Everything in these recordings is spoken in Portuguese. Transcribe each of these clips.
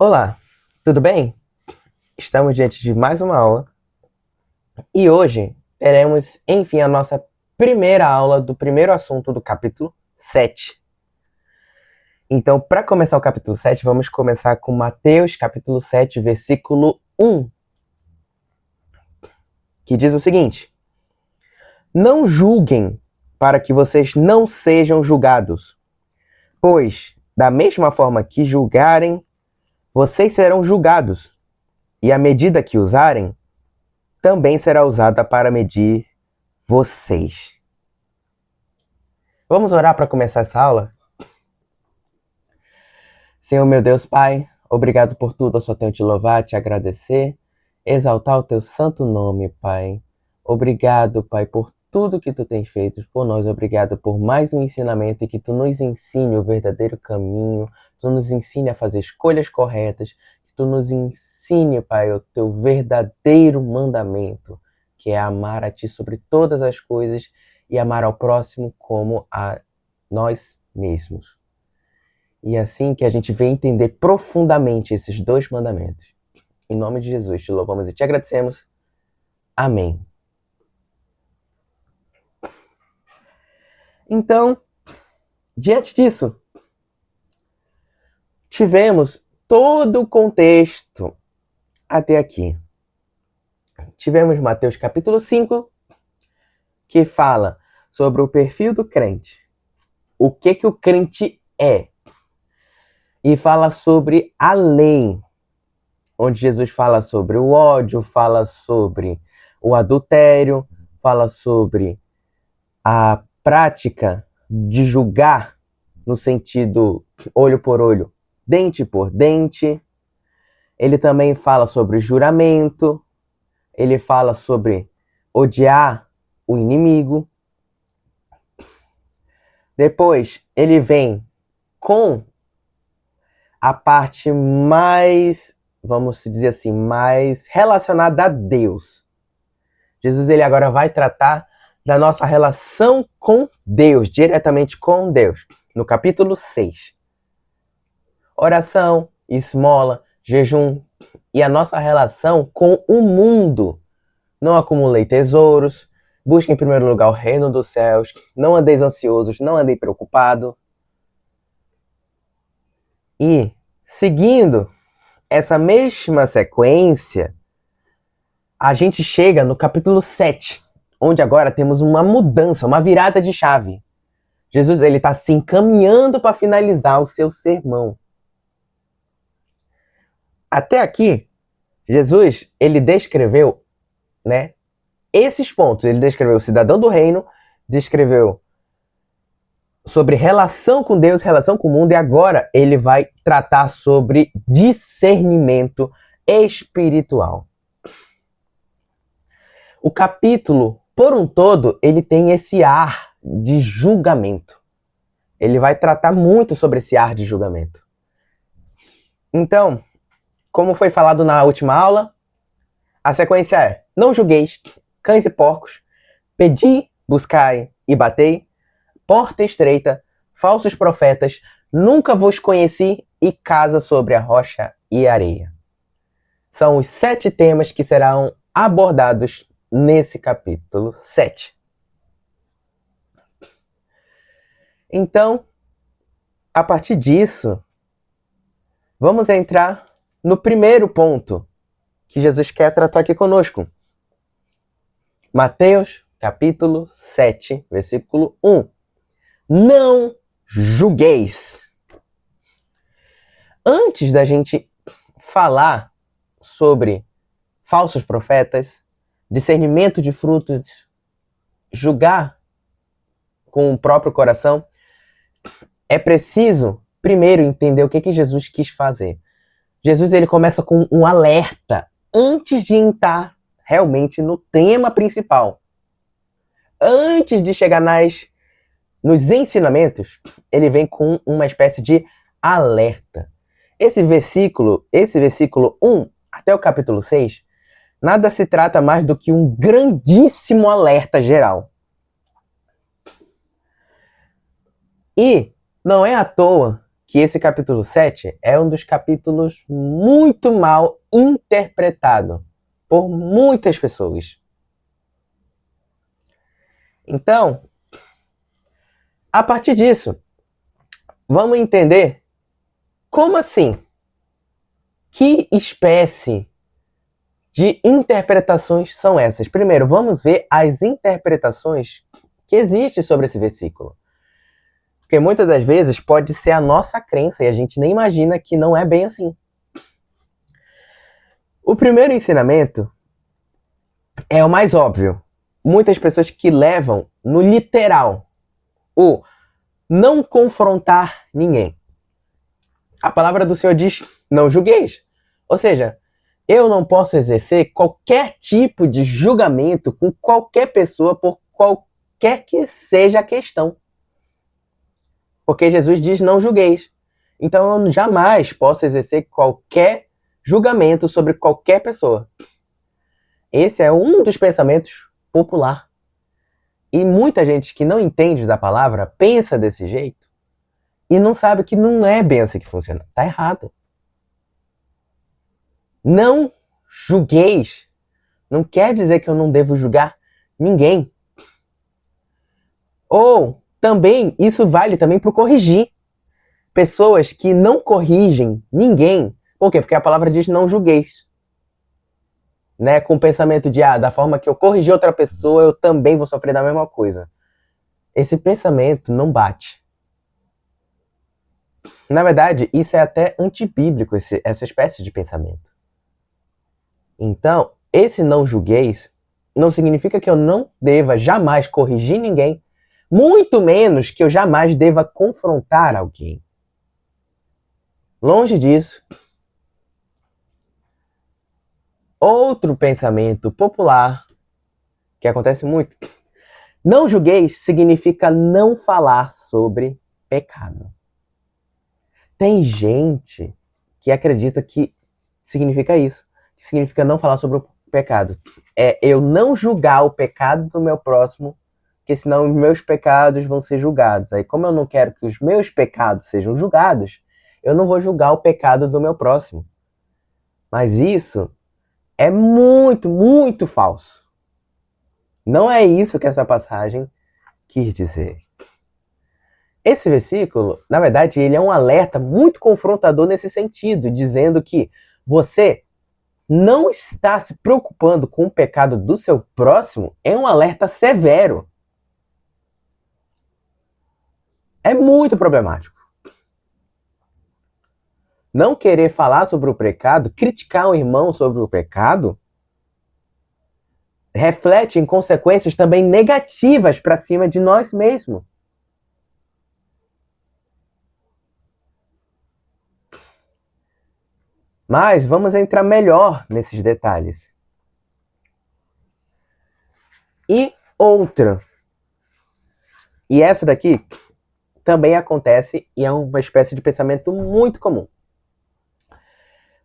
Olá, tudo bem? Estamos diante de mais uma aula e hoje teremos, enfim, a nossa primeira aula do primeiro assunto do capítulo 7. Então, para começar o capítulo 7, vamos começar com Mateus, capítulo 7, versículo 1, que diz o seguinte: Não julguem para que vocês não sejam julgados, pois, da mesma forma que julgarem, vocês serão julgados, e a medida que usarem também será usada para medir vocês. Vamos orar para começar essa aula? Senhor meu Deus, Pai, obrigado por tudo, eu só tenho te louvar, te agradecer, exaltar o teu santo nome, Pai. Obrigado, Pai, por tudo que tu tens feito por nós, obrigado por mais um ensinamento e que tu nos ensine o verdadeiro caminho, tu nos ensine a fazer escolhas corretas, que tu nos ensine, Pai, o teu verdadeiro mandamento, que é amar a ti sobre todas as coisas e amar ao próximo como a nós mesmos. E assim que a gente vem entender profundamente esses dois mandamentos. Em nome de Jesus, te louvamos e te agradecemos. Amém. Então, diante disso, tivemos todo o contexto até aqui. Tivemos Mateus capítulo 5, que fala sobre o perfil do crente. O que o crente é. E fala sobre a lei, onde Jesus fala sobre o ódio, fala sobre o adultério, fala sobre a prática de julgar no sentido olho por olho, dente por dente. Ele também fala sobre juramento, ele fala sobre odiar o inimigo. Depois ele vem com a parte mais, vamos dizer assim, mais relacionada a Deus. Jesus ele agora vai tratar da nossa relação com Deus, diretamente com Deus, no capítulo 6. Oração, esmola, jejum e a nossa relação com o mundo. Não acumulei tesouros, busque em primeiro lugar o reino dos céus, não andeis ansiosos, não andei preocupado. E, seguindo essa mesma sequência, a gente chega no capítulo 7, onde agora temos uma mudança, uma virada de chave. Jesus ele está se encaminhando para finalizar o seu sermão. Até aqui, Jesus ele descreveu, né, esses pontos. Ele descreveu o cidadão do reino, descreveu sobre relação com Deus, relação com o mundo, e agora ele vai tratar sobre discernimento espiritual. O capítulo, por um todo, ele tem esse ar de julgamento. Ele vai tratar muito sobre esse ar de julgamento. Então, como foi falado na última aula, a sequência é: não julgueis, cães e porcos, pedi, buscai e batei, porta estreita, falsos profetas, nunca vos conheci e casa sobre a rocha e areia. São os 7 temas que serão abordados nesse capítulo 7. Então, a partir disso, vamos entrar no primeiro ponto que Jesus quer tratar aqui conosco. Mateus, capítulo 7, versículo 1. Não julgueis. Antes da gente falar sobre falsos profetas, discernimento de frutos, julgar com o próprio coração, é preciso primeiro entender o que Jesus quis fazer. Jesus ele começa com um alerta antes de entrar realmente no tema principal. Antes de chegar nos ensinamentos, ele vem com uma espécie de alerta. Esse versículo 1 até o capítulo 6, nada se trata mais do que um grandíssimo alerta geral. E não é à toa que esse capítulo 7 é um dos capítulos muito mal interpretado por muitas pessoas. Então, a partir disso, vamos entender como assim? Que espécie de interpretações são essas? Primeiro, vamos ver as interpretações que existem sobre esse versículo. Porque muitas das vezes pode ser a nossa crença e a gente nem imagina que não é bem assim. O primeiro ensinamento é o mais óbvio. Muitas pessoas que levam no literal o não confrontar ninguém. A palavra do Senhor diz, não julgueis. Ou seja, eu não posso exercer qualquer tipo de julgamento com qualquer pessoa por qualquer que seja a questão. Porque Jesus diz, não julgueis. Então eu jamais posso exercer qualquer julgamento sobre qualquer pessoa. Esse é um dos pensamentos popular. E muita gente que não entende da palavra pensa desse jeito e não sabe que não é bem assim que funciona. Tá errado. Não julgueis. Não quer dizer que eu não devo julgar ninguém. Ou também, isso vale também para corrigir. Pessoas que não corrigem ninguém. Por quê? Porque a palavra diz não julgueis. Né? Com o pensamento de, da forma que eu corrigi outra pessoa, eu também vou sofrer da mesma coisa. Esse pensamento não bate. Na verdade, isso é até antibíblico, essa espécie de pensamento. Então, esse não julgueis não significa que eu não deva jamais corrigir ninguém, muito menos que eu jamais deva confrontar alguém. Longe disso. Outro pensamento popular, que acontece muito, não julgueis significa não falar sobre pecado. Tem gente que acredita que significa isso, que significa não falar sobre o pecado. É eu não julgar o pecado do meu próximo, porque senão os meus pecados vão ser julgados. Aí, como eu não quero que os meus pecados sejam julgados, eu não vou julgar o pecado do meu próximo. Mas isso é muito, muito falso. Não é isso que essa passagem quis dizer. Esse versículo, na verdade, ele é um alerta muito confrontador nesse sentido, dizendo que você não está se preocupando com o pecado do seu próximo, é um alerta severo. É muito problemático. Não querer falar sobre o pecado, criticar o irmão sobre o pecado, reflete em consequências também negativas para cima de nós mesmos. Mas vamos entrar melhor nesses detalhes. E outra. E essa daqui também acontece e é uma espécie de pensamento muito comum.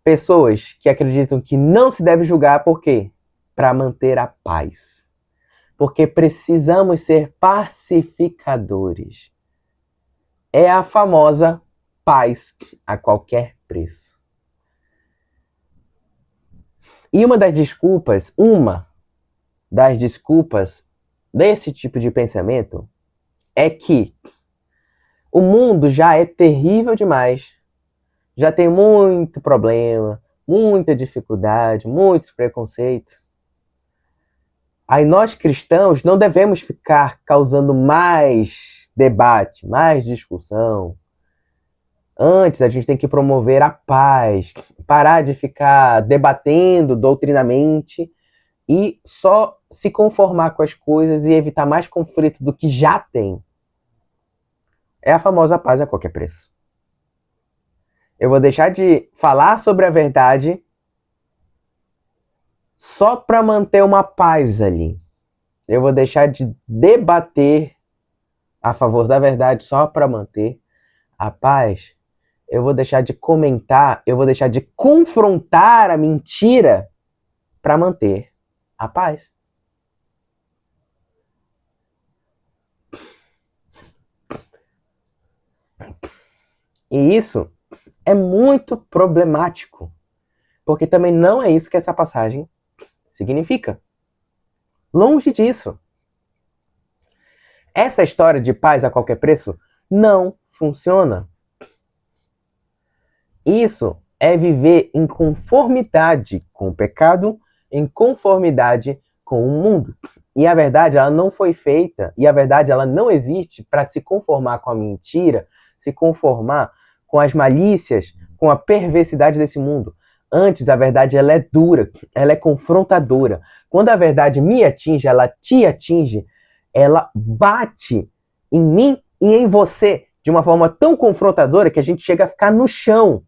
Pessoas que acreditam que não se deve julgar, por quê? Para manter a paz. Porque precisamos ser pacificadores. É a famosa paz a qualquer preço. E uma das desculpas desse tipo de pensamento é que o mundo já é terrível demais, já tem muito problema, muita dificuldade, muitos preconceitos. Aí nós cristãos não devemos ficar causando mais debate, mais discussão. Antes a gente tem que promover a paz, parar de ficar debatendo doutrinamente e só se conformar com as coisas e evitar mais conflito do que já tem. É a famosa paz a qualquer preço. Eu vou deixar de falar sobre a verdade só para manter uma paz ali. Eu vou deixar de debater a favor da verdade só para manter a paz. Eu vou deixar de comentar, eu vou deixar de confrontar a mentira para manter a paz. E isso é muito problemático, porque também não é isso que essa passagem significa. Longe disso. Essa história de paz a qualquer preço não funciona. Isso é viver em conformidade com o pecado, em conformidade com o mundo. E a verdade, ela não foi feita, e a verdade, ela não existe para se conformar com a mentira, se conformar com as malícias, com a perversidade desse mundo. Antes, a verdade, ela é dura, ela é confrontadora. Quando a verdade me atinge, ela te atinge, ela bate em mim e em você de uma forma tão confrontadora que a gente chega a ficar no chão.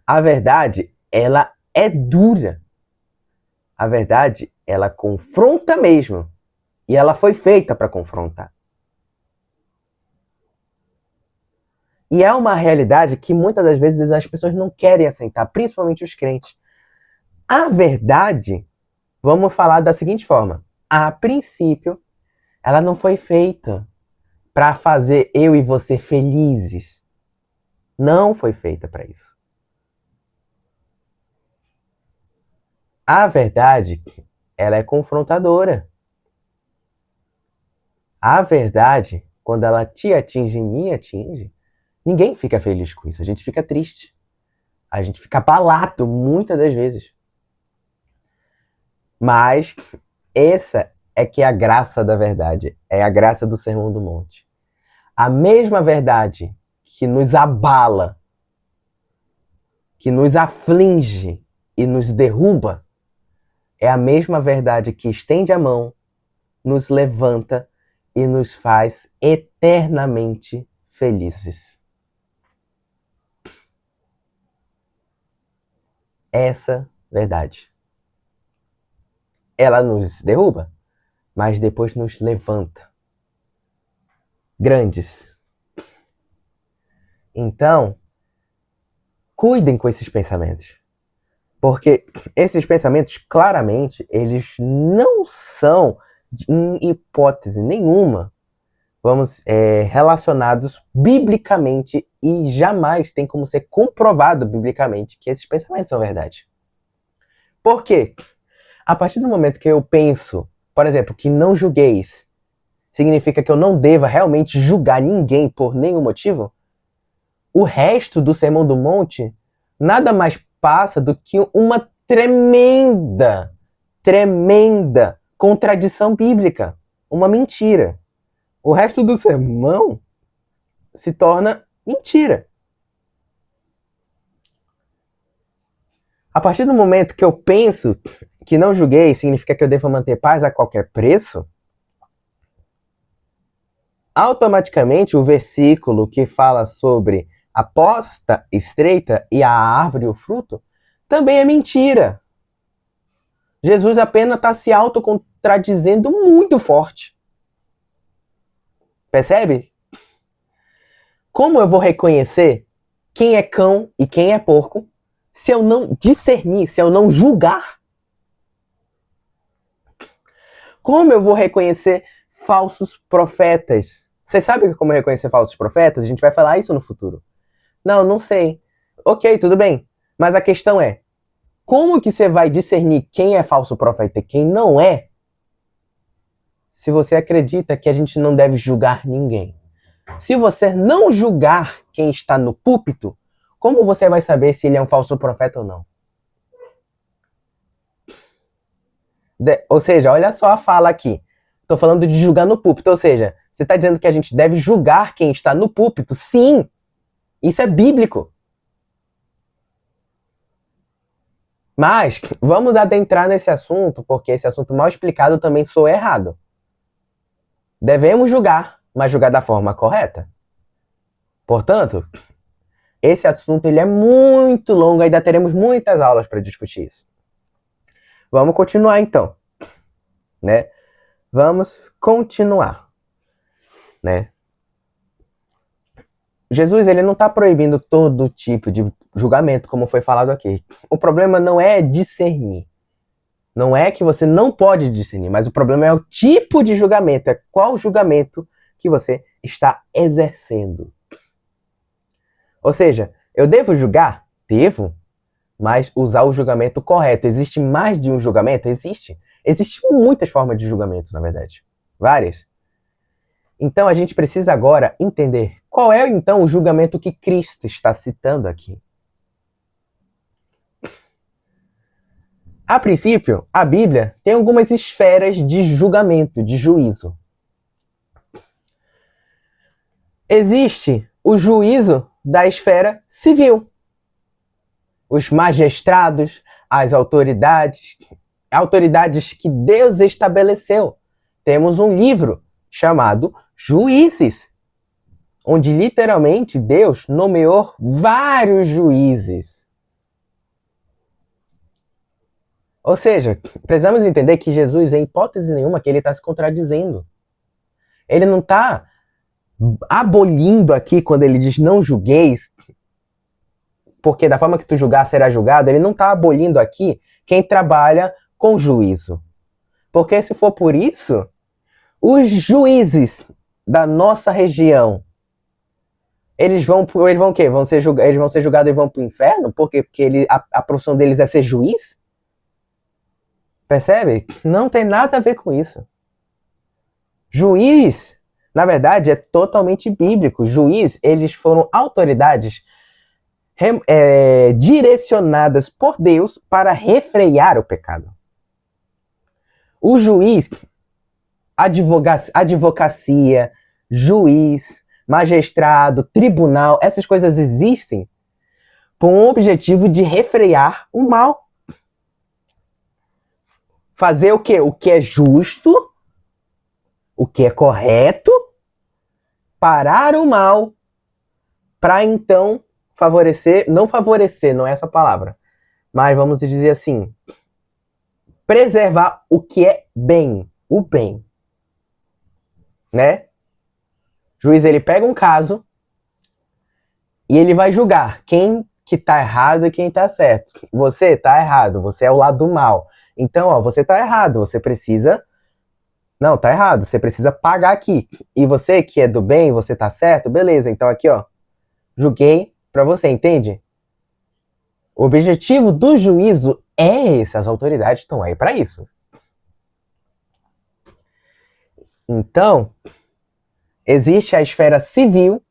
A verdade, ela é dura. A verdade, ela confronta mesmo. E ela foi feita para confrontar. E é uma realidade que muitas das vezes as pessoas não querem aceitar, principalmente os crentes. A verdade, vamos falar da seguinte forma: a princípio, ela não foi feita para fazer eu e você felizes. Não foi feita para isso. A verdade, ela é confrontadora. A verdade, quando ela te atinge e me atinge, ninguém fica feliz com isso. A gente fica triste. A gente fica abalado muitas das vezes. Mas essa é que é a graça da verdade. É a graça do Sermão do Monte. A mesma verdade que nos abala, que nos aflige e nos derruba, é a mesma verdade que estende a mão, nos levanta e nos faz eternamente felizes. Essa verdade. Ela nos derruba, mas depois nos levanta. Grandes. Então, cuidem com esses pensamentos. Porque esses pensamentos, claramente, eles não são, em hipótese nenhuma, relacionados biblicamente e jamais tem como ser comprovado biblicamente que esses pensamentos são verdade. Por quê? A partir do momento que eu penso, por exemplo, que não julgueis, significa que eu não deva realmente julgar ninguém por nenhum motivo, o resto do Sermão do Monte nada mais passa do que uma tremenda contradição bíblica, uma mentira. O resto do sermão se torna mentira. A partir do momento que eu penso que não julguei significa que eu devo manter paz a qualquer preço, automaticamente o versículo que fala sobre a porta estreita e a árvore e o fruto também é mentira. Jesus apenas está se autocontradizendo muito forte. Percebe? Como eu vou reconhecer quem é cão e quem é porco se eu não discernir, se eu não julgar? Como eu vou reconhecer falsos profetas? Você sabe como reconhecer falsos profetas? A gente vai falar isso no futuro. Não sei. Ok, tudo bem. Mas a questão é, como que você vai discernir quem é falso profeta e quem não é, se você acredita que a gente não deve julgar ninguém? Se você não julgar quem está no púlpito, como você vai saber se ele é um falso profeta ou não? Ou seja, olha só a fala aqui. Estou falando de julgar no púlpito. Ou seja, você está dizendo que a gente deve julgar quem está no púlpito? Sim! Isso é bíblico. Mas vamos adentrar nesse assunto, porque esse assunto mal explicado também soa errado. Devemos julgar, mas julgar da forma correta. Portanto, esse assunto ele é muito longo, ainda teremos muitas aulas para discutir isso. Vamos continuar então, né? Vamos continuar, né? Jesus ele não está proibindo todo tipo de julgamento, como foi falado aqui. O problema não é discernir. Não é que você não pode discernir, mas o problema é o tipo de julgamento, é qual julgamento que você está exercendo. Ou seja, eu devo julgar? Devo, mas usar o julgamento correto. Existe mais de um julgamento? Existe. Existem muitas formas de julgamento, na verdade. Várias. Então a gente precisa agora entender qual é então o julgamento que Cristo está citando aqui. A princípio, a Bíblia tem algumas esferas de julgamento, de juízo. Existe o juízo da esfera civil. Os magistrados, as autoridades que Deus estabeleceu. Temos um livro chamado Juízes, onde literalmente Deus nomeou vários juízes. Ou seja, precisamos entender que Jesus, em hipótese nenhuma, que ele está se contradizendo. Ele não está abolindo aqui, quando ele diz não julgueis, porque da forma que tu julgar será julgado, ele não está abolindo aqui quem trabalha com juízo. Porque se for por isso, os juízes da nossa região, eles vão o quê? Eles vão ser julgados e vão para o inferno? Por quê? Porque a profissão deles é ser juiz? Percebe? Não tem nada a ver com isso. Juiz, na verdade, é totalmente bíblico. Juiz, eles foram autoridades direcionadas por Deus para refrear o pecado. O juiz, advocacia, juiz, magistrado, tribunal, essas coisas existem com o objetivo de refrear o mal. Fazer o quê? O que é justo, o que é correto, parar o mal, para então favorecer, não é essa palavra, mas vamos dizer assim, preservar o que é bem, o bem, né? O juiz, ele pega um caso e ele vai julgar quem que tá errado e quem tá certo. Você tá errado, você é o lado do mal. Então, ó, você tá errado, você precisa... Não, tá errado, você precisa pagar aqui. E você que é do bem, você tá certo, beleza. Então aqui, ó, julguei pra você, entende? O objetivo do juízo é esse, as autoridades estão aí pra isso. Então, existe a esfera civil,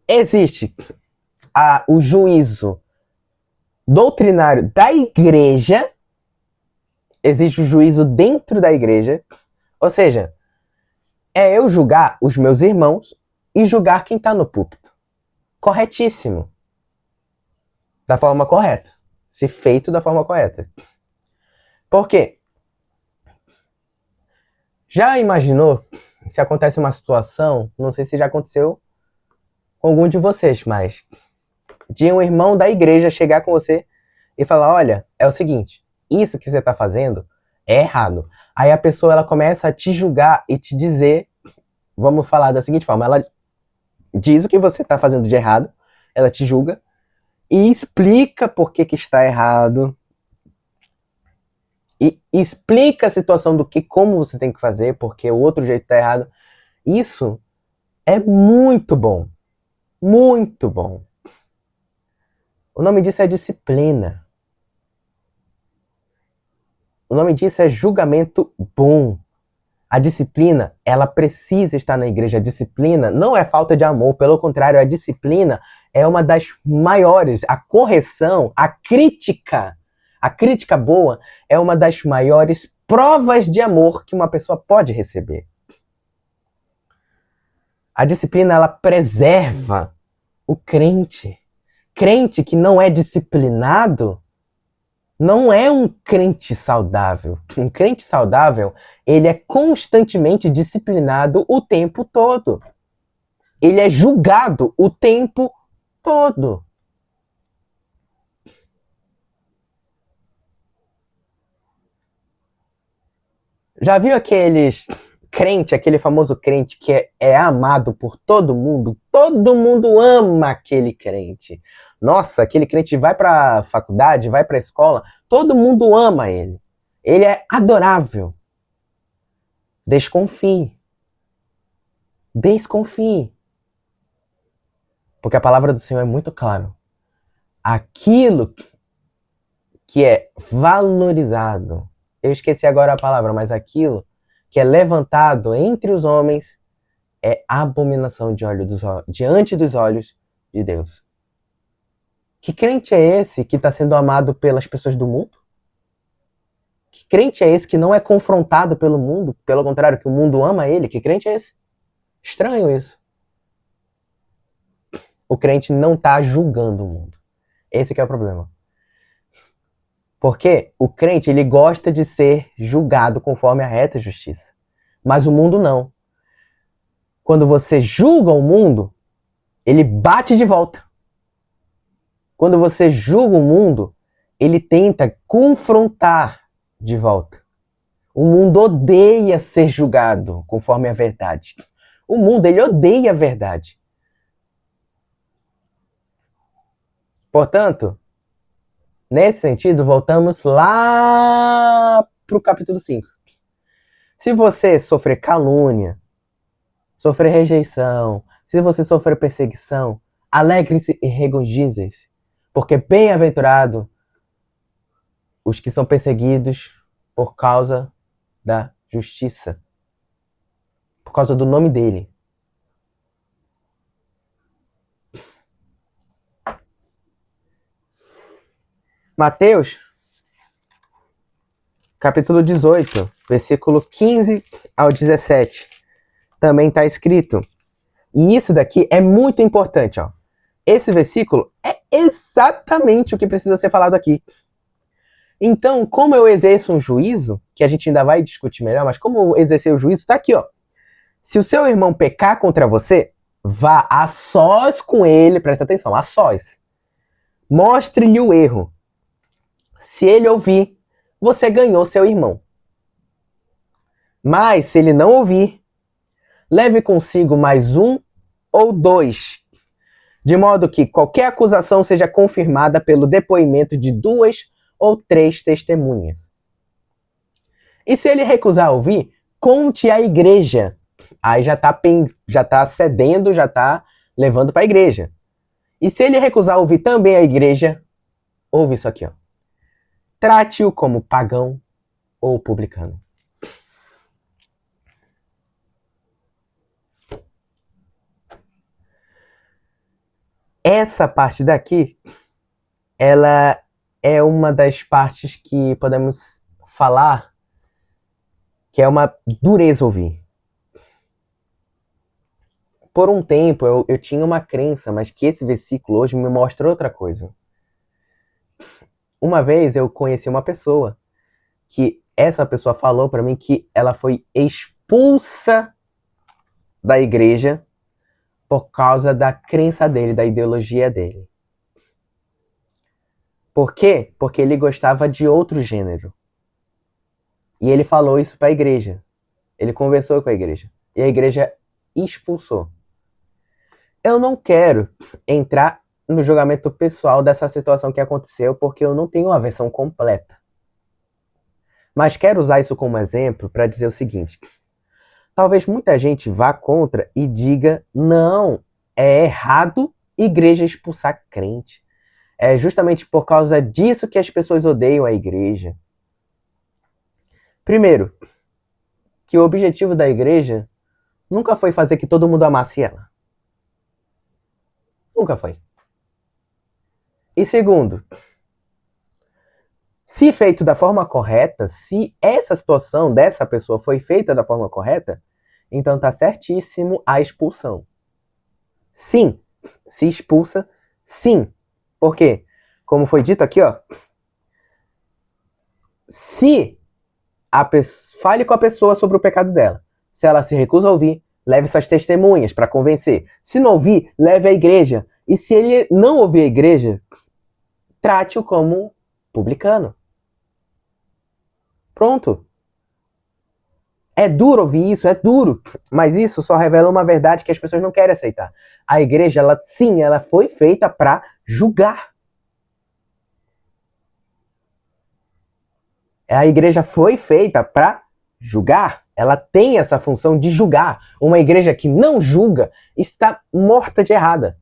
existe o juízo doutrinário da igreja, existe o juízo dentro da igreja, ou seja, é eu julgar os meus irmãos e julgar quem está no púlpito. Corretíssimo. Da forma correta. Se feito da forma correta. Por quê? Já imaginou se acontece uma situação, não sei se já aconteceu com algum de vocês, mas de um irmão da igreja chegar com você e falar, olha, é o seguinte, isso que você está fazendo é errado. Aí a pessoa ela começa a te julgar e te dizer, vamos falar da seguinte forma, ela diz o que você está fazendo de errado, ela te julga e explica por que está errado, e explica a situação do que, como você tem que fazer, porque o outro jeito está errado. Isso é muito bom. Muito bom. O nome disso é disciplina. O nome disso é julgamento bom. A disciplina, ela precisa estar na igreja. A disciplina não é falta de amor, pelo contrário, a disciplina é uma das maiores. A correção, a crítica boa é uma das maiores provas de amor que uma pessoa pode receber. A disciplina, ela preserva o crente. Crente que não é disciplinado não é um crente saudável. Um crente saudável, ele é constantemente disciplinado o tempo todo. Ele é julgado o tempo todo. Já viu aquele famoso crente que é amado por todo mundo? Todo mundo ama aquele crente. Nossa, aquele crente vai para a faculdade, vai para a escola, todo mundo ama ele. Ele é adorável. Desconfie. Desconfie. Porque a palavra do Senhor é muito clara. Aquilo que é valorizado, eu esqueci agora a palavra, mas aquilo que é levantado entre os homens é abominação diante dos olhos de Deus. Que crente é esse que está sendo amado pelas pessoas do mundo? Que crente é esse que não é confrontado pelo mundo? Pelo contrário, que o mundo ama ele? Que crente é esse? Estranho isso. O crente não está julgando o mundo. Esse que é o problema. Porque o crente, ele gosta de ser julgado conforme a reta justiça. Mas o mundo não. Quando você julga o mundo, ele bate de volta. Quando você julga o mundo, ele tenta confrontar de volta. O mundo odeia ser julgado conforme a verdade. O mundo, ele odeia a verdade. Portanto, nesse sentido, voltamos lá para o capítulo 5. Se você sofrer calúnia, sofrer rejeição, se você sofrer perseguição, alegre-se e regozije-se, porque bem-aventurado os que são perseguidos por causa da justiça, por causa do nome dele. Mateus, capítulo 18, versículo 15 ao 17, também está escrito. E isso daqui é muito importante, ó. Esse versículo é exatamente o que precisa ser falado aqui. Então, como eu exerço um juízo, que a gente ainda vai discutir melhor, mas como eu exercer o juízo, está aqui, ó. Se o seu irmão pecar contra você, vá a sós com ele, presta atenção, a sós. Mostre-lhe o erro. Se ele ouvir, você ganhou seu irmão. Mas, se ele não ouvir, leve consigo mais um ou dois, de modo que qualquer acusação seja confirmada pelo depoimento de 2 ou 3 testemunhas. E se ele recusar ouvir, conte à igreja. Aí já está cedendo, já está levando para a igreja. E se ele recusar ouvir também a igreja, ouve isso aqui, ó. Trate-o como pagão ou publicano. Essa parte daqui, ela é uma das partes que podemos falar que é uma dureza ouvir. Por um tempo eu tinha uma crença, mas que esse versículo hoje me mostra outra coisa. Uma vez eu conheci uma pessoa que essa pessoa falou para mim que ela foi expulsa da igreja por causa da crença dele, da ideologia dele. Por quê? Porque ele gostava de outro gênero. E ele falou isso para a igreja. Ele conversou com a igreja. E a igreja expulsou. Eu não quero entrar no julgamento pessoal dessa situação que aconteceu, porque eu não tenho uma versão completa. Mas quero usar isso como exemplo para dizer o seguinte. Talvez muita gente vá contra e diga, não, é errado igreja expulsar crente. É justamente por causa disso que as pessoas odeiam a igreja. Primeiro, que o objetivo da igreja nunca foi fazer que todo mundo amasse ela. Nunca foi. E segundo, se feito da forma correta, se essa situação dessa pessoa foi feita da forma correta, então tá certíssimo a expulsão. Sim, se expulsa, sim. Por quê? Como foi dito aqui, ó. Se fale com a pessoa sobre o pecado dela. Se ela se recusa a ouvir, leve suas testemunhas para convencer. Se não ouvir, leve à igreja. E se ele não ouvir a igreja, trate-o como publicano. Pronto. É duro ouvir isso, é duro. Mas isso só revela uma verdade que as pessoas não querem aceitar. A igreja, ela foi feita para julgar. A igreja foi feita para julgar. Ela tem essa função de julgar. Uma igreja que não julga está morta de errada.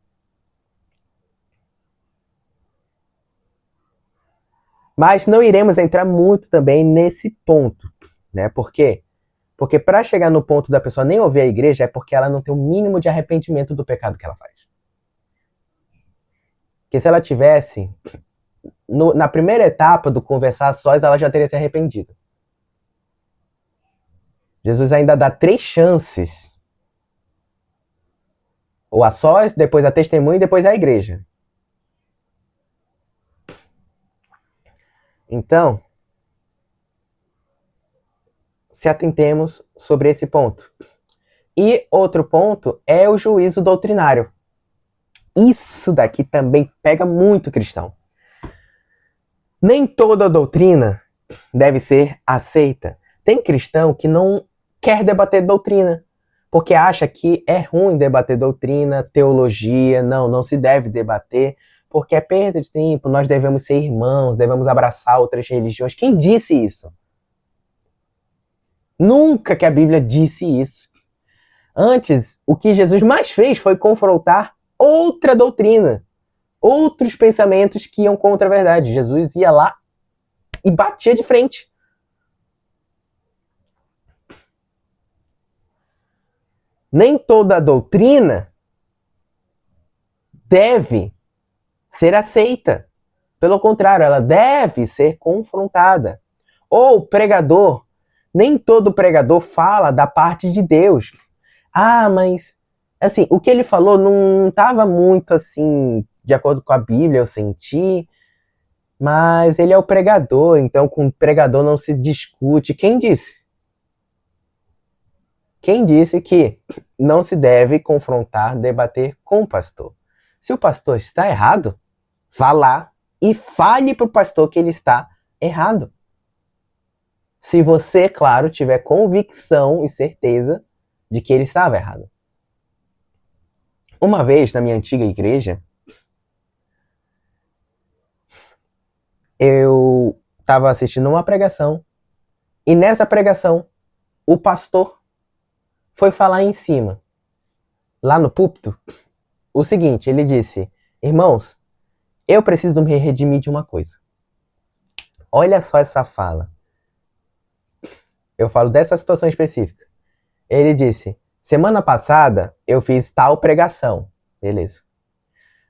Mas não iremos entrar muito também nesse ponto, né? Por quê? Porque para chegar no ponto da pessoa nem ouvir a igreja é porque ela não tem o mínimo de arrependimento do pecado que ela faz. Porque se ela tivesse, na primeira etapa do conversar a sós, ela já teria se arrependido. Jesus ainda dá 3 chances. Ou a sós, depois a testemunha e depois a igreja. Então, se atentemos sobre esse ponto. E outro ponto é o juízo doutrinário. Isso daqui também pega muito cristão. Nem toda doutrina deve ser aceita. Tem cristão que não quer debater doutrina, porque acha que é ruim debater doutrina, teologia, não se deve debater, porque é perda de tempo, nós devemos ser irmãos, devemos abraçar outras religiões. Quem disse isso? Nunca que a Bíblia disse isso. Antes, o que Jesus mais fez foi confrontar outra doutrina, outros pensamentos que iam contra a verdade. Jesus ia lá e batia de frente. Nem toda doutrina deve ser aceita. Pelo contrário, ela deve ser confrontada. Ou pregador, nem todo pregador fala da parte de Deus. Ah, mas assim, o que ele falou não estava muito assim de acordo com a Bíblia, eu senti, mas ele é o pregador, então com o pregador não se discute. Quem disse? Quem disse que não se deve confrontar, debater com o pastor? Se o pastor está errado, vá lá e fale para o pastor que ele está errado. Se você, claro, tiver convicção e certeza de que ele estava errado. Uma vez, na minha antiga igreja, eu estava assistindo uma pregação e nessa pregação o pastor foi falar em cima, lá no púlpito, o seguinte, ele disse: irmãos, eu preciso me redimir de uma coisa. Olha só essa fala. Eu falo dessa situação específica. Ele disse: semana passada eu fiz tal pregação. Beleza.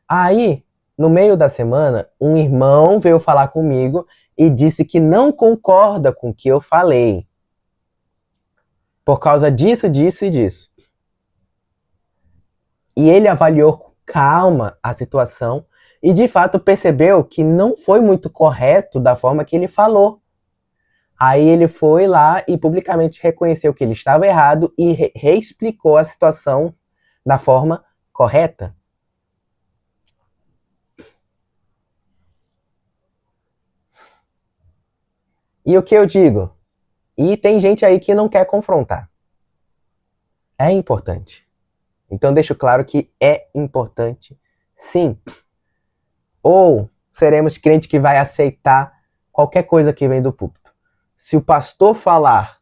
Aí, no meio da semana, um irmão veio falar comigo e disse que não concorda com o que eu falei. Por causa disso, disso e disso. E ele avaliou com calma a situação e de fato percebeu que não foi muito correto da forma que ele falou. Aí ele foi lá e publicamente reconheceu que ele estava errado e reexplicou a situação da forma correta. E o que eu digo? E tem gente aí que não quer confrontar. É importante. Então deixo claro que é importante, sim. Ou seremos crente que vai aceitar qualquer coisa que vem do púlpito. Se o pastor falar,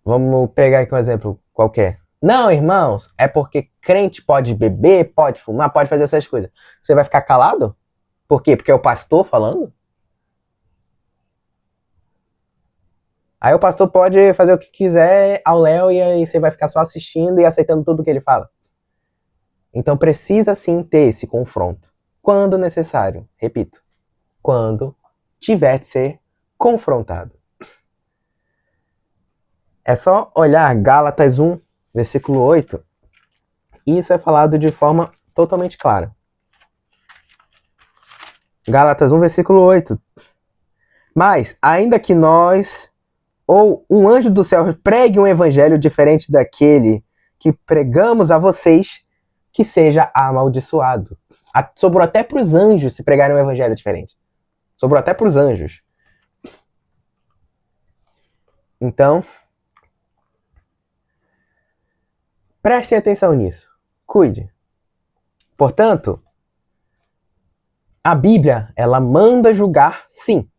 vamos pegar aqui um exemplo qualquer. Não, irmãos, é porque crente pode beber, pode fumar, pode fazer essas coisas. Você vai ficar calado? Por quê? Porque é o pastor falando? Aí o pastor pode fazer o que quiser ao léu e aí você vai ficar só assistindo e aceitando tudo que ele fala. Então precisa sim ter esse confronto. Quando necessário, repito, quando tiver de ser confrontado. É só olhar Gálatas 1, versículo 8, e isso é falado de forma totalmente clara. Gálatas 1, versículo 8. Mas, ainda que nós ou um anjo do céu pregue um evangelho diferente daquele que pregamos a vocês, que seja amaldiçoado. Sobrou até para os anjos se pregarem um evangelho diferente. Sobrou até para os anjos. Então, prestem atenção nisso. Cuide. Portanto, a Bíblia, ela manda julgar, sim.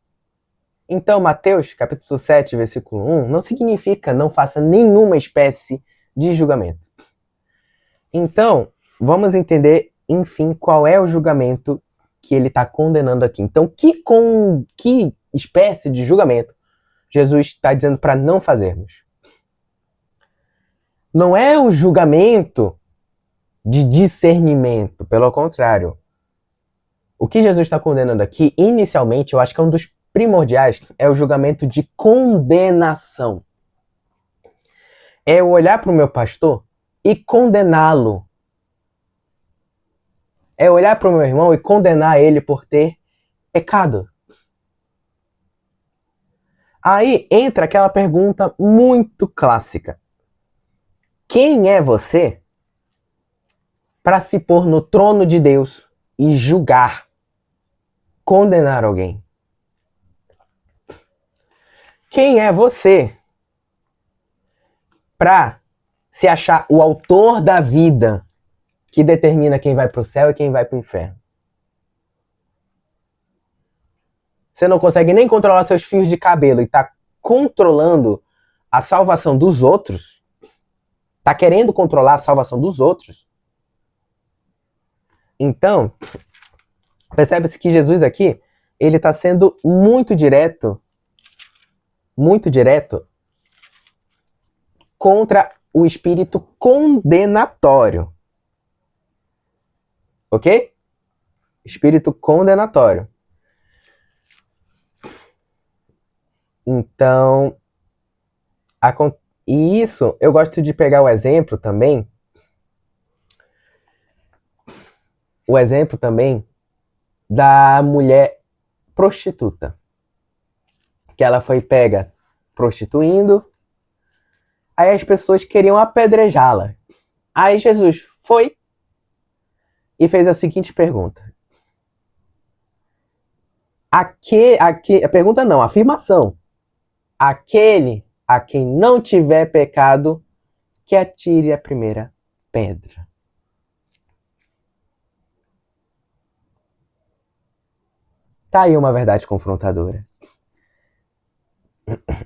Então, Mateus, capítulo 7, versículo 1, não significa não faça nenhuma espécie de julgamento. Então, vamos entender, enfim, qual é o julgamento que ele está condenando aqui. Então, que espécie de julgamento Jesus está dizendo para não fazermos? Não é o julgamento de discernimento, pelo contrário. O que Jesus está condenando aqui, inicialmente, eu acho que é um dos primordiais, é o julgamento de condenação. É eu olhar para o meu pastor e condená-lo. É olhar para o meu irmão e condenar ele por ter pecado. Aí entra aquela pergunta muito clássica. Quem é você para se pôr no trono de Deus e julgar, condenar alguém? Quem é você para se achar o autor da vida que determina quem vai para o céu e quem vai para o inferno? Você não consegue nem controlar seus fios de cabelo e está controlando a salvação dos outros? Está querendo controlar a salvação dos outros? Então, percebe-se que Jesus aqui, ele está sendo muito direto contra o espírito condenatório. Ok? Espírito condenatório. Então, e isso, eu gosto de pegar o exemplo também da mulher prostituta, que ela foi pega prostituindo, aí as pessoas queriam apedrejá-la. Aí Jesus foi e fez a seguinte pergunta. A pergunta não, a afirmação. Aquele a quem não tiver pecado, que atire a primeira pedra. Tá aí uma verdade confrontadora.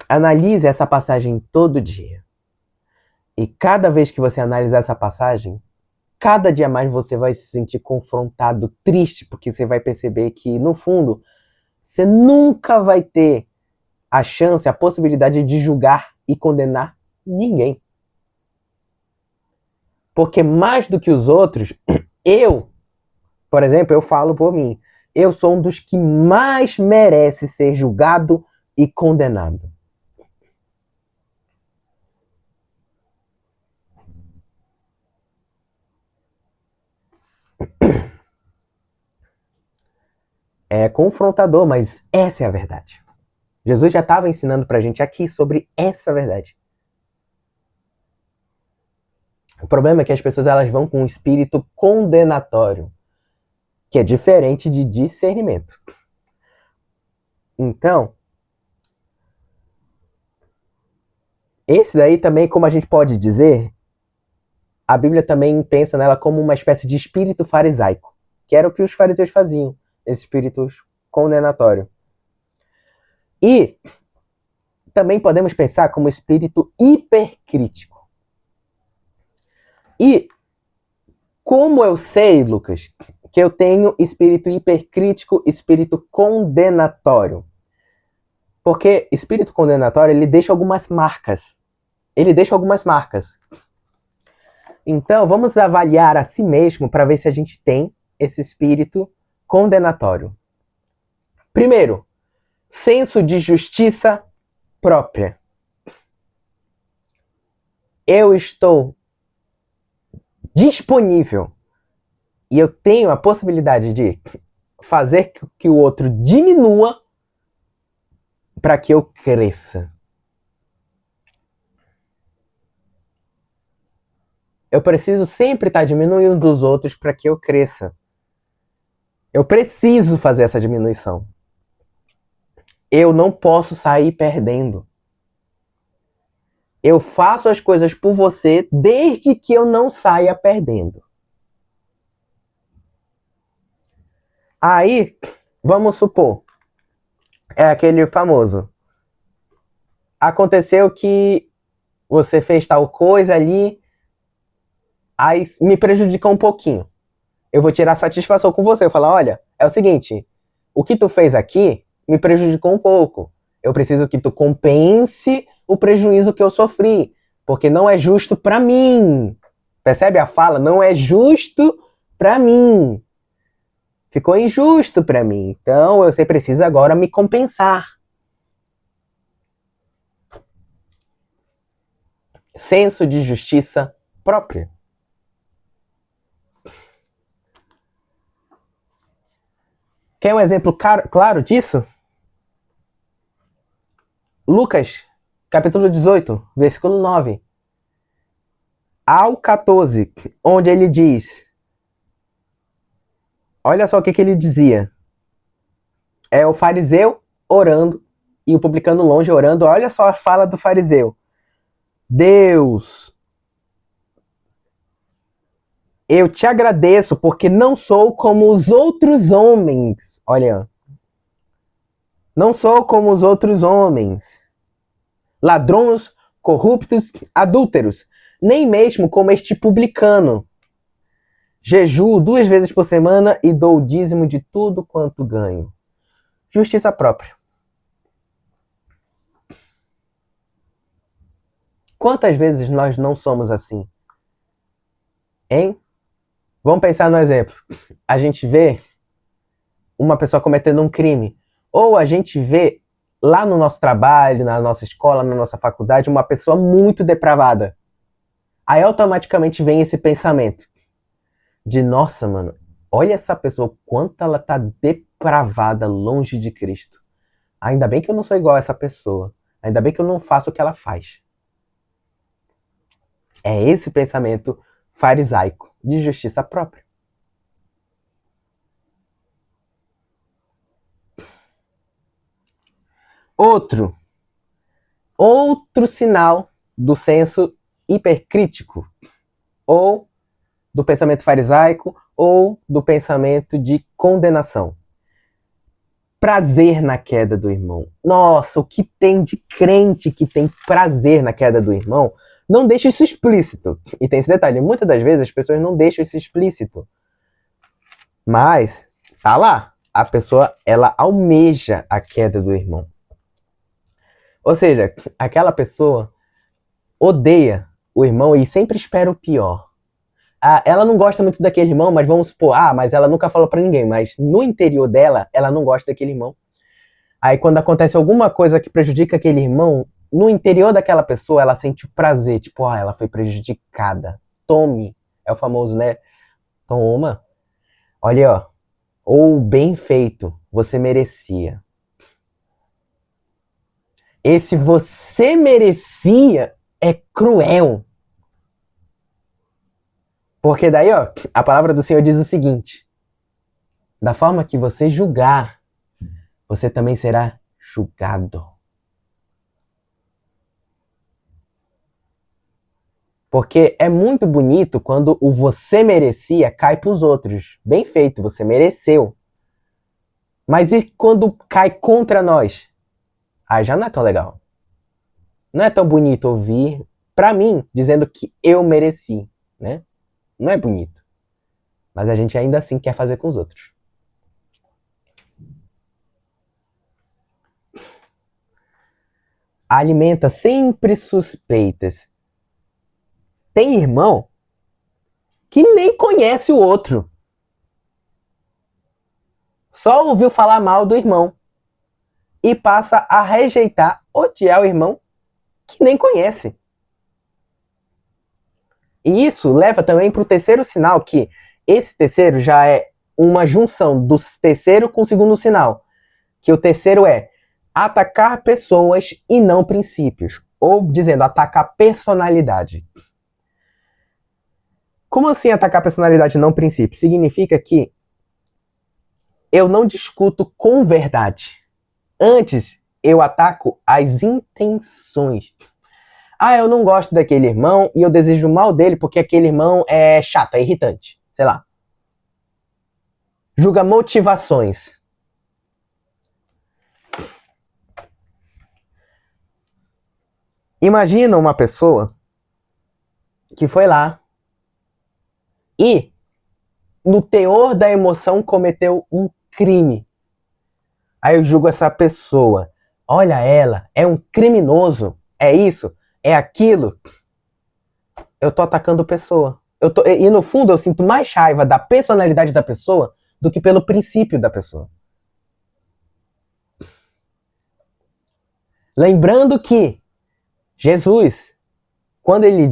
Analise essa passagem todo dia. E cada vez que você analisar essa passagem, cada dia mais você vai se sentir confrontado, triste, porque você vai perceber que, no fundo, você nunca vai ter a chance, a possibilidade de julgar e condenar ninguém. Porque mais do que os outros, por exemplo, eu falo por mim, eu sou um dos que mais merece ser julgado e condenado. É confrontador, mas essa é a verdade. Jesus já estava ensinando pra gente aqui sobre essa verdade. O problema é que as pessoas elas vão com um espírito condenatório, que é diferente de discernimento. Então, esse daí também, como a gente pode dizer, a Bíblia também pensa nela como uma espécie de espírito farisaico, que era o que os fariseus faziam, esse espírito condenatório. E também podemos pensar como espírito hipercrítico. E como eu sei, Lucas, que eu tenho espírito hipercrítico, espírito condenatório? Porque espírito condenatório, ele deixa algumas marcas. Então, vamos avaliar a si mesmo para ver se a gente tem esse espírito condenatório. Primeiro, senso de justiça própria. Eu estou disponível e eu tenho a possibilidade de fazer que o outro diminua para que eu cresça. Eu preciso sempre estar diminuindo dos outros para que eu cresça. Eu preciso fazer essa diminuição. Eu não posso sair perdendo. Eu faço as coisas por você desde que eu não saia perdendo. Aí, vamos supor, é aquele famoso. Aconteceu que você fez tal coisa ali, aí me prejudicou um pouquinho. Eu vou tirar satisfação com você. Eu falar, olha, é o seguinte, o que tu fez aqui me prejudicou um pouco. Eu preciso que tu compense o prejuízo que eu sofri, porque não é justo para mim. Percebe a fala? Não é justo para mim. Ficou injusto para mim. Então você precisa agora me compensar. Senso de justiça própria. Quer um exemplo claro disso? Lucas, capítulo 18, versículo 9 ao 14, onde ele diz, olha só o que ele dizia, é o fariseu orando e o publicano longe orando, olha só a fala do fariseu, Deus, eu te agradeço porque não sou como os outros homens, olha, não sou como os outros homens, ladrões, corruptos, adúlteros, nem mesmo como este publicano. Jejuo 2 vezes por semana e dou o dízimo de tudo quanto ganho. Justiça própria. Quantas vezes nós não somos assim? Hein? Vamos pensar no exemplo. A gente vê uma pessoa cometendo um crime. Ou a gente vê lá no nosso trabalho, na nossa escola, na nossa faculdade, uma pessoa muito depravada. Aí automaticamente vem esse pensamento de, nossa, mano, olha essa pessoa, quanto ela tá depravada longe de Cristo. Ainda bem que eu não sou igual a essa pessoa. Ainda bem que eu não faço o que ela faz. É esse pensamento farisaico de justiça própria. Outro sinal do senso hipercrítico, ou do pensamento farisaico, ou do pensamento de condenação. Prazer na queda do irmão. Nossa, o que tem de crente que tem prazer na queda do irmão, não deixa isso explícito. E tem esse detalhe, muitas das vezes as pessoas não deixam isso explícito. Mas, tá lá, a pessoa, ela almeja a queda do irmão. Ou seja, aquela pessoa odeia o irmão e sempre espera o pior. Ela não gosta muito daquele irmão, mas vamos supor, mas ela nunca falou pra ninguém, mas no interior dela, ela não gosta daquele irmão. Aí quando acontece alguma coisa que prejudica aquele irmão, no interior daquela pessoa, ela sente o prazer, tipo, ela foi prejudicada. Tome, é o famoso, né? Toma. Olha aí, ó. Ou bem feito, você merecia. Esse você merecia é cruel. Porque daí, ó, a palavra do Senhor diz o seguinte: da forma que você julgar, você também será julgado. Porque é muito bonito quando o você merecia cai para os outros. Bem feito, você mereceu. Mas e quando cai contra nós? Aí já não é tão legal. Não é tão bonito ouvir, pra mim, dizendo que eu mereci, né? Não é bonito. Mas a gente ainda assim quer fazer com os outros. Alimenta sempre suspeitas. Tem irmão que nem conhece o outro. Só ouviu falar mal do irmão. E passa a rejeitar, odiar o irmão que nem conhece. E isso leva também para o terceiro sinal, que esse terceiro já é uma junção do terceiro com o segundo sinal. Que o terceiro é atacar pessoas e não princípios. Ou dizendo, atacar personalidade. Como assim atacar personalidade e não princípio? Significa que eu não discuto com verdade. Antes, eu ataco as intenções. Eu não gosto daquele irmão e eu desejo o mal dele porque aquele irmão é chato, é irritante. Sei lá. Julga motivações. Imagina uma pessoa que foi lá e, no teor da emoção, cometeu um crime. Aí eu julgo essa pessoa. Olha ela, é um criminoso. É isso? É aquilo? Eu tô atacando a pessoa. E no fundo eu sinto mais raiva da personalidade da pessoa do que pelo princípio da pessoa. Lembrando que Jesus, quando ele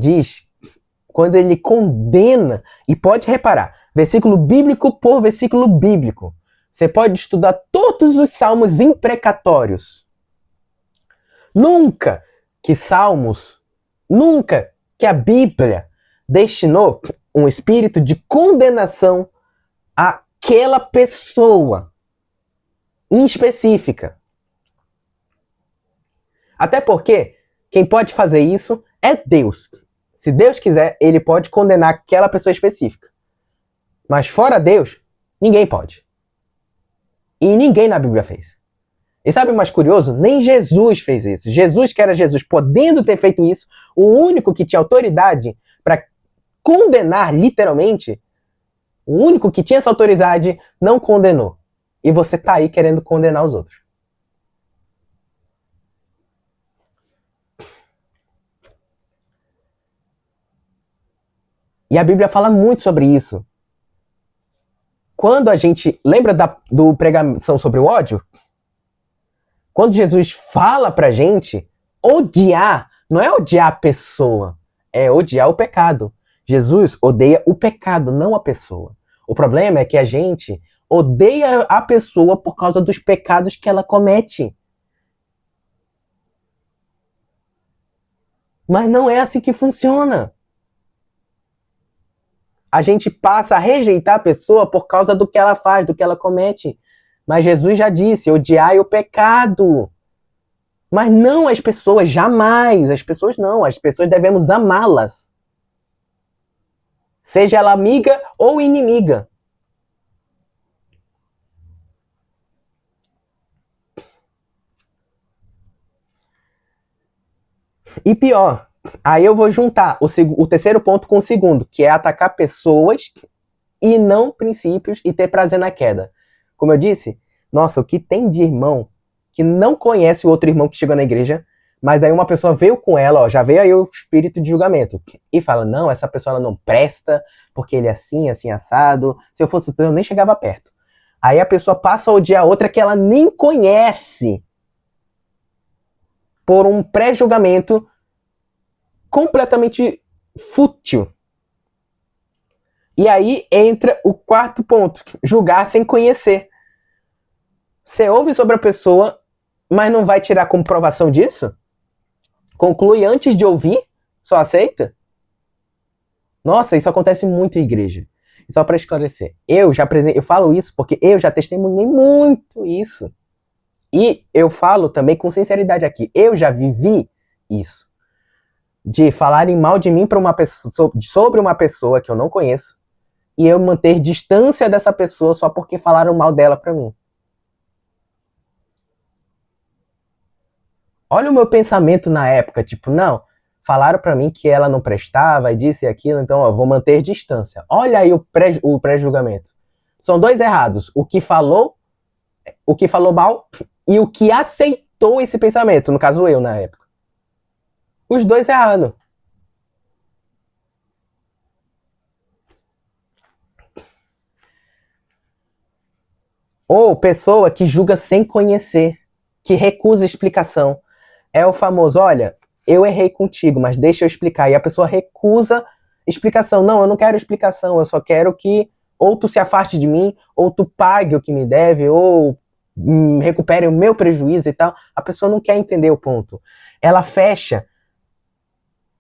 condena, e pode reparar, versículo bíblico por versículo bíblico, você pode estudar todos os salmos imprecatórios. Nunca que a Bíblia destinou um espírito de condenação àquela pessoa em específica. Até porque quem pode fazer isso é Deus. Se Deus quiser, ele pode condenar aquela pessoa específica. Mas fora Deus, ninguém pode. E ninguém na Bíblia fez. E sabe o mais curioso? Nem Jesus fez isso. Jesus, que era Jesus, podendo ter feito isso, o único que tinha autoridade para condenar, literalmente, o único que tinha essa autoridade, não condenou. E você tá aí querendo condenar os outros. E a Bíblia fala muito sobre isso. Quando a gente lembra do pregação sobre o ódio, quando Jesus fala pra gente, odiar, não é odiar a pessoa, é odiar o pecado. Jesus odeia o pecado, não a pessoa. O problema é que a gente odeia a pessoa por causa dos pecados que ela comete. Mas não é assim que funciona. A gente passa a rejeitar a pessoa por causa do que ela faz, do que ela comete. Mas Jesus já disse, odiai o pecado. Mas não as pessoas, jamais. As pessoas não, as pessoas devemos amá-las. Seja ela amiga ou inimiga. E pior, aí eu vou juntar o terceiro ponto com o segundo, que é atacar pessoas e não princípios e ter prazer na queda. Como eu disse, nossa, o que tem de irmão que não conhece o outro irmão que chegou na igreja, mas daí uma pessoa veio com ela, ó, já veio aí o espírito de julgamento, e fala, não, essa pessoa ela não presta, porque ele é assim, assim, assado, se eu fosse tu, eu nem chegava perto. Aí a pessoa passa a odiar a outra que ela nem conhece, por um pré-julgamento completamente fútil. E aí entra o quarto ponto, julgar sem conhecer. Você ouve sobre a pessoa, mas não vai tirar comprovação disso? Conclui antes de ouvir? Só aceita? Nossa, isso acontece muito em igreja. E só para esclarecer, eu falo isso porque eu já testemunhei muito isso. E eu falo também com sinceridade aqui, eu já vivi isso. De falarem mal de mim para uma pessoa, sobre uma pessoa que eu não conheço, e eu manter distância dessa pessoa só porque falaram mal dela para mim. Olha o meu pensamento na época, tipo, não, falaram para mim que ela não prestava e disse aquilo, então eu vou manter distância. Olha aí o pré-julgamento. São dois errados, o que falou mal e o que aceitou esse pensamento, no caso eu na época. Os dois errados. Ou pessoa que julga sem conhecer, que recusa explicação. É o famoso, olha, eu errei contigo, mas deixa eu explicar. E a pessoa recusa explicação. Não, eu não quero explicação, eu só quero que ou tu se afaste de mim, ou tu pague o que me deve, ou recupere o meu prejuízo e tal. A pessoa não quer entender o ponto. Ela fecha.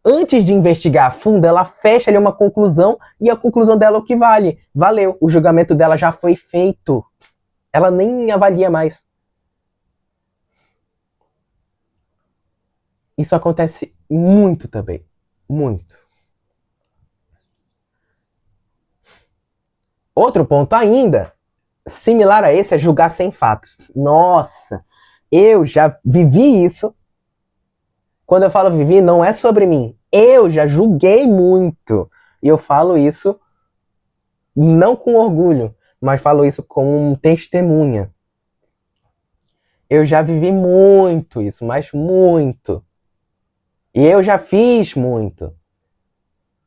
Antes de investigar a fundo, ela fecha ali uma conclusão e a conclusão dela é o que vale. Valeu, o julgamento dela já foi feito. Ela nem avalia mais. Isso acontece muito também. Muito. Outro ponto ainda, similar a esse, é julgar sem fatos. Nossa, eu já vivi isso. Quando eu falo vivi, não é sobre mim. Eu já julguei muito. E eu falo isso não com orgulho, mas falo isso como testemunha. Eu já vivi muito isso, mas muito. E eu já fiz muito.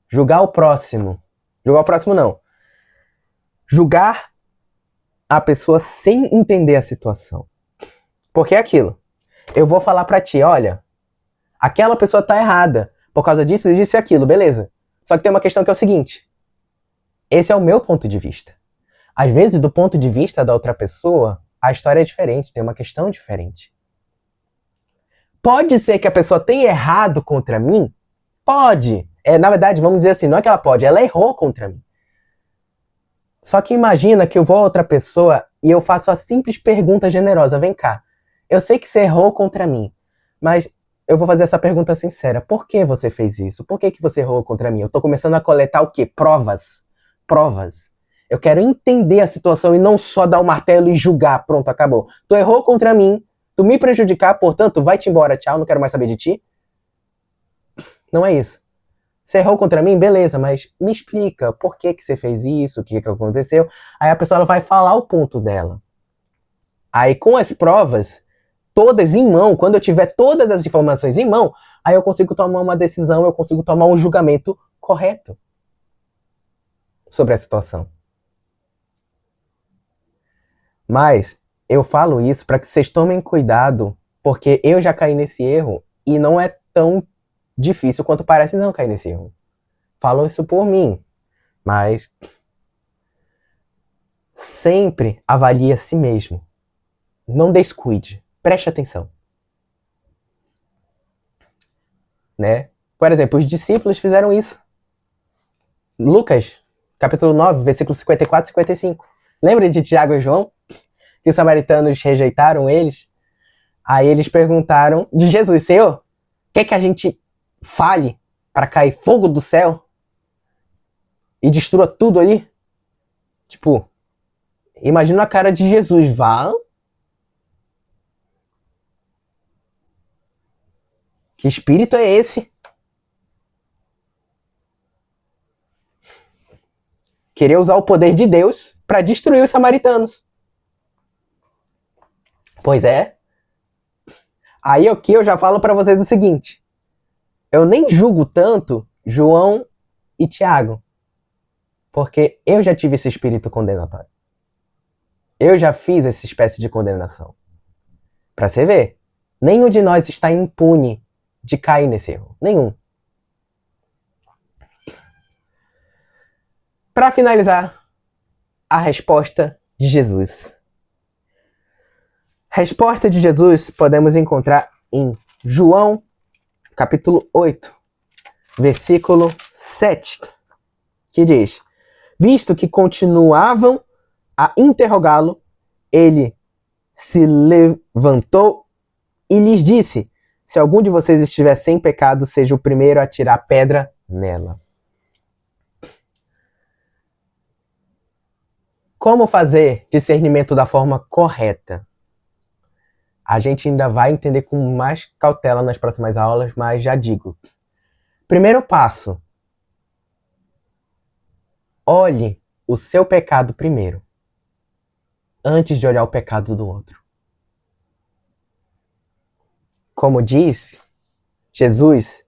Julgar o próximo. Julgar o próximo não. Julgar a pessoa sem entender a situação. Porque é aquilo. Eu vou falar pra ti, olha, aquela pessoa tá errada por causa disso, disso e aquilo, beleza. Só que tem uma questão que é o seguinte. Esse é o meu ponto de vista. Às vezes, do ponto de vista da outra pessoa, a história é diferente, tem uma questão diferente. Pode ser que a pessoa tenha errado contra mim? Pode. Na verdade, vamos dizer assim, não é que ela pode, ela errou contra mim. Só que imagina que eu vou a outra pessoa e eu faço a simples pergunta generosa. Vem cá, eu sei que você errou contra mim, mas eu vou fazer essa pergunta sincera. Por que você fez isso? Por que você errou contra mim? Eu tô começando a coletar o quê? Provas. Provas. Eu quero entender a situação e não só dar o martelo e julgar. Pronto, acabou. Tu errou contra mim, tu me prejudicar, portanto, vai-te embora, tchau, não quero mais saber de ti. Não é isso. Você errou contra mim? Beleza, mas me explica por que você fez isso, o que aconteceu. Aí a pessoa ela vai falar o ponto dela. Aí com as provas todas em mão, quando eu tiver todas as informações em mão, aí eu consigo tomar uma decisão, eu consigo tomar um julgamento correto sobre a situação. Mas eu falo isso para que vocês tomem cuidado, porque eu já caí nesse erro e não é tão difícil quanto parece não cair nesse erro. Falo isso por mim, mas sempre avalie a si mesmo. Não descuide, preste atenção. Né? Por exemplo, os discípulos fizeram isso. Lucas, capítulo 9, versículos 54 e 55. Lembra de Tiago e João? Que os samaritanos rejeitaram eles? Aí eles perguntaram de Jesus, Senhor, quer que a gente fale para cair fogo do céu e destrua tudo ali? Tipo, imagina a cara de Jesus, vá? Que espírito é esse? Querer usar o poder de Deus para destruir os samaritanos. Pois é. Aí aqui eu já falo para vocês o seguinte. Eu nem julgo tanto João e Tiago. Porque eu já tive esse espírito condenatório. Eu já fiz essa espécie de condenação. Para você ver, nenhum de nós está impune de cair nesse erro. Nenhum. Para finalizar, a resposta de Jesus. Resposta de Jesus podemos encontrar em João, capítulo 8, versículo 7, que diz: visto que continuavam a interrogá-lo, ele se levantou e lhes disse: se algum de vocês estiver sem pecado, seja o primeiro a tirar pedra nela. Como fazer discernimento da forma correta? A gente ainda vai entender com mais cautela nas próximas aulas, mas já digo. Primeiro passo: olhe o seu pecado primeiro, antes de olhar o pecado do outro. Como diz Jesus,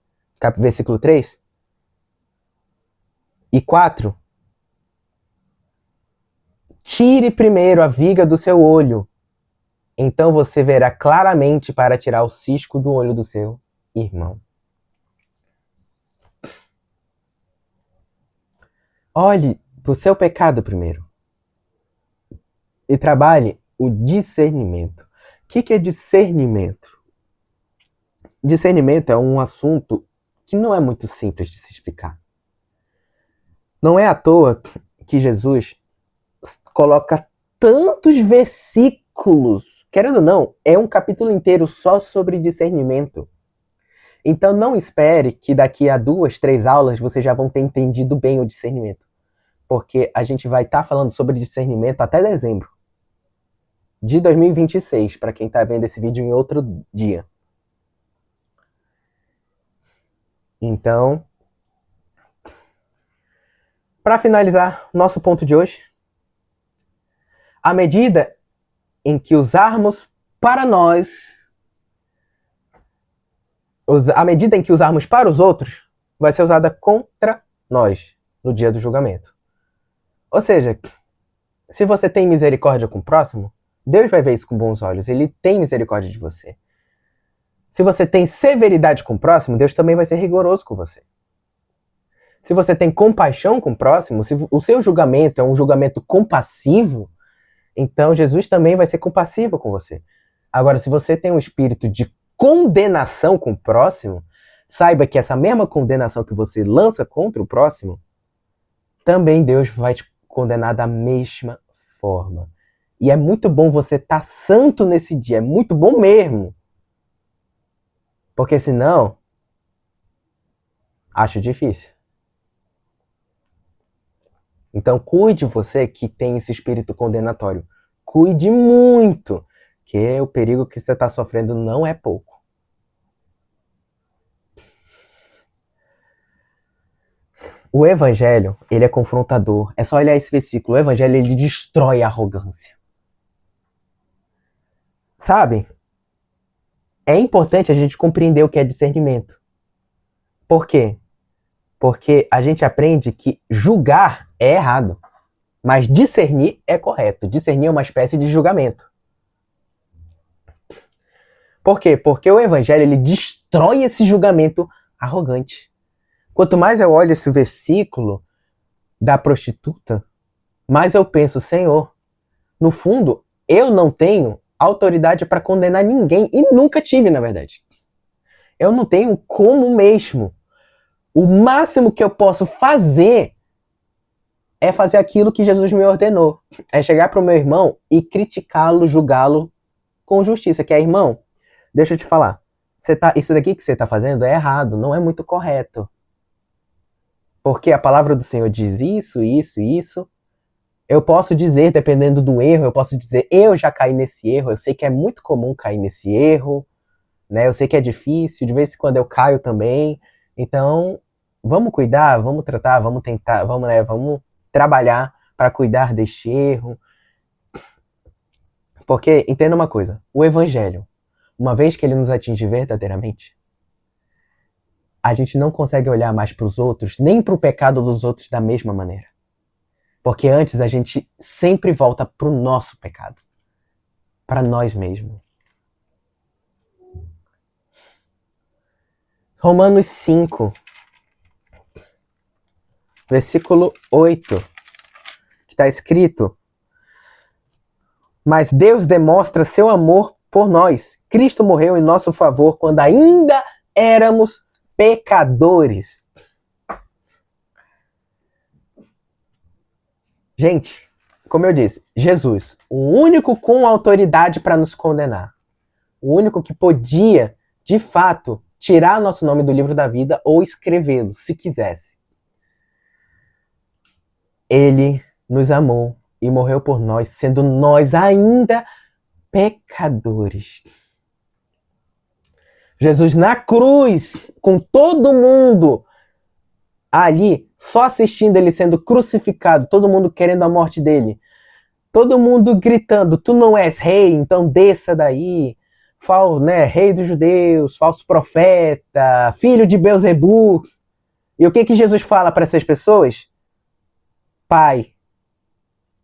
versículo 3 e 4, tire primeiro a viga do seu olho, então você verá claramente para tirar o cisco do olho do seu irmão. Olhe para o seu pecado primeiro e trabalhe o discernimento. O que é discernimento? Discernimento é um assunto que não é muito simples de se explicar. Não é à toa que Jesus coloca tantos versículos, querendo ou não, é um capítulo inteiro só sobre discernimento. Então não espere que daqui a 2, 3 aulas vocês já vão ter entendido bem o discernimento. Porque a gente vai estar falando sobre discernimento até dezembro de 2026, para quem está vendo esse vídeo em outro dia. Então, para finalizar nosso ponto de hoje, À medida em que usarmos para nós, à medida em que usarmos para os outros, vai ser usada contra nós no dia do julgamento. Ou seja, se você tem misericórdia com o próximo, Deus vai ver isso com bons olhos. Ele tem misericórdia de você. Se você tem severidade com o próximo, Deus também vai ser rigoroso com você. Se você tem compaixão com o próximo, se o seu julgamento é um julgamento compassivo, então Jesus também vai ser compassivo com você. Agora, se você tem um espírito de condenação com o próximo, saiba que essa mesma condenação que você lança contra o próximo, também Deus vai te condenar da mesma forma. E é muito bom você estar santo nesse dia, é muito bom mesmo. Porque senão, acho difícil. Então cuide você que tem esse espírito condenatório. Cuide muito, que o perigo que você está sofrendo não é pouco. O evangelho, ele é confrontador. É só olhar esse versículo. O evangelho, ele destrói a arrogância. Sabe? É importante a gente compreender o que é discernimento. Por quê? Porque a gente aprende que julgar é errado, mas discernir é correto. Discernir é uma espécie de julgamento. Por quê? Porque o evangelho, ele destrói esse julgamento arrogante. Quanto mais eu olho esse versículo da prostituta, mais eu penso, Senhor, no fundo, eu não tenho autoridade para condenar ninguém, e nunca tive, na verdade. Eu não tenho como mesmo. O máximo que eu posso fazer é fazer aquilo que Jesus me ordenou. É chegar para o meu irmão e criticá-lo, julgá-lo com justiça. Que é, irmão, deixa eu te falar. Isso daqui que você está fazendo é errado, não é muito correto. Porque a palavra do Senhor diz isso, isso, isso. Eu posso dizer, dependendo do erro, eu posso dizer, eu já caí nesse erro, eu sei que é muito comum cair nesse erro, né? Eu sei que é difícil, de vez em quando eu caio também. Então, vamos cuidar, vamos tratar, vamos tentar, vamos trabalhar para cuidar deste erro. Porque, entenda uma coisa, o evangelho, uma vez que ele nos atinge verdadeiramente, a gente não consegue olhar mais para os outros, nem para o pecado dos outros da mesma maneira. Porque antes a gente sempre volta para o nosso pecado, para nós mesmos. Romanos 5, versículo 8, que está escrito: mas Deus demonstra seu amor por nós. Cristo morreu em nosso favor quando ainda éramos pecadores. Gente, como eu disse, Jesus, o único com autoridade para nos condenar. O único que podia, de fato, tirar nosso nome do livro da vida ou escrevê-lo, se quisesse. Ele nos amou e morreu por nós, sendo nós ainda pecadores. Jesus na cruz, com todo mundo ali, só assistindo ele sendo crucificado, todo mundo querendo a morte dele, todo mundo gritando, tu não és rei, então desça daí, rei dos judeus, falso profeta, filho de Beelzebu. E o que Jesus fala para essas pessoas? Pai,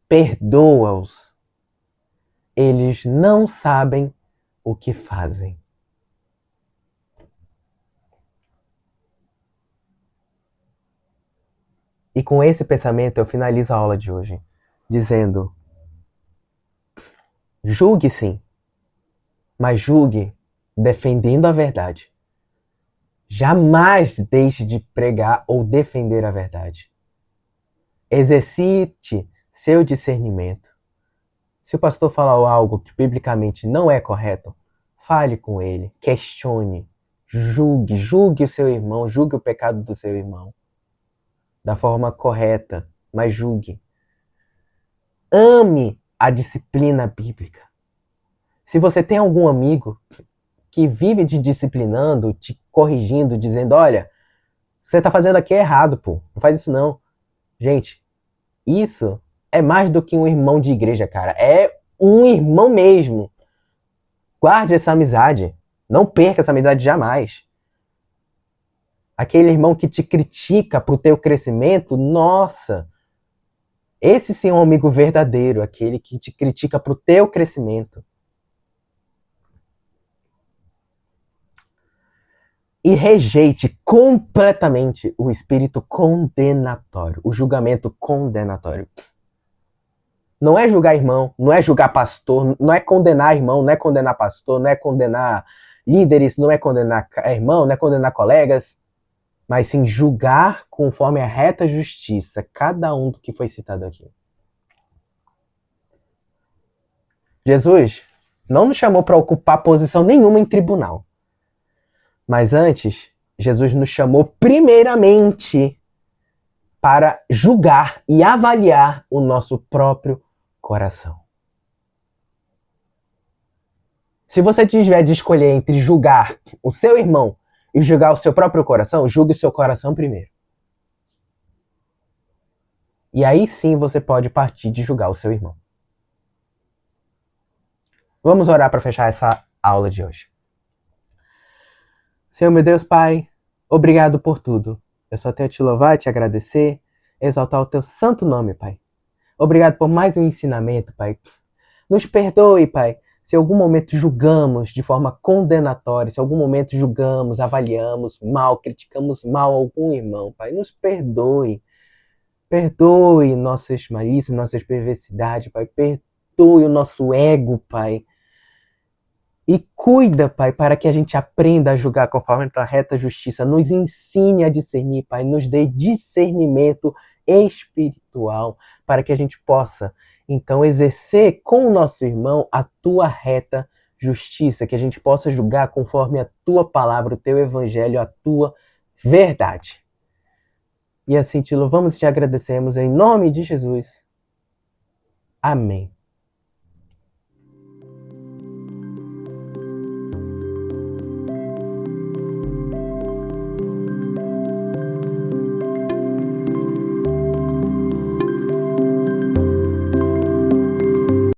perdoa-os. Eles não sabem o que fazem. E com esse pensamento eu finalizo a aula de hoje, dizendo: julgue sim, mas julgue defendendo a verdade. Jamais deixe de pregar ou defender a verdade. Exercite seu discernimento. Se o pastor falar algo que biblicamente não é correto, fale com ele, questione, julgue o seu irmão, julgue o pecado do seu irmão. Da forma correta, mas julgue. Ame a disciplina bíblica. Se você tem algum amigo que vive te disciplinando, te corrigindo, dizendo, olha, você tá fazendo aqui errado, pô, não faz isso não. Gente, isso é mais do que um irmão de igreja, cara. É um irmão mesmo. Guarde essa amizade. Não perca essa amizade jamais. Aquele irmão que te critica pro teu crescimento, nossa, esse sim é um amigo verdadeiro, aquele que te critica pro teu crescimento. E rejeite completamente o espírito condenatório, o julgamento condenatório. Não é julgar irmão, não é julgar pastor, não é condenar irmão, não é condenar pastor, não é condenar líderes, não é condenar irmão, não é condenar colegas, mas sim julgar conforme a reta justiça cada um do que foi citado aqui. Jesus não nos chamou para ocupar posição nenhuma em tribunal. Mas antes, Jesus nos chamou primeiramente para julgar e avaliar o nosso próprio coração. Se você tiver de escolher entre julgar o seu irmão e julgar o seu próprio coração, julgue o seu coração primeiro. E aí sim você pode partir de julgar o seu irmão. Vamos orar para fechar essa aula de hoje. Senhor meu Deus, Pai, obrigado por tudo. Eu só tenho a te louvar, te agradecer, exaltar o teu santo nome, Pai. Obrigado por mais um ensinamento, Pai. Nos perdoe, Pai, se em algum momento julgamos de forma condenatória, se em algum momento julgamos, avaliamos mal, criticamos mal algum irmão, Pai. Nos perdoe. Perdoe nossas malícias, nossas perversidades, Pai. Perdoe o nosso ego, Pai. E cuida, Pai, para que a gente aprenda a julgar conforme a tua reta justiça. Nos ensine a discernir, Pai. Nos dê discernimento espiritual para que a gente possa, então, exercer com o nosso irmão a tua reta justiça. Que a gente possa julgar conforme a tua palavra, o teu evangelho, a tua verdade. E assim te louvamos e te agradecemos em nome de Jesus. Amém.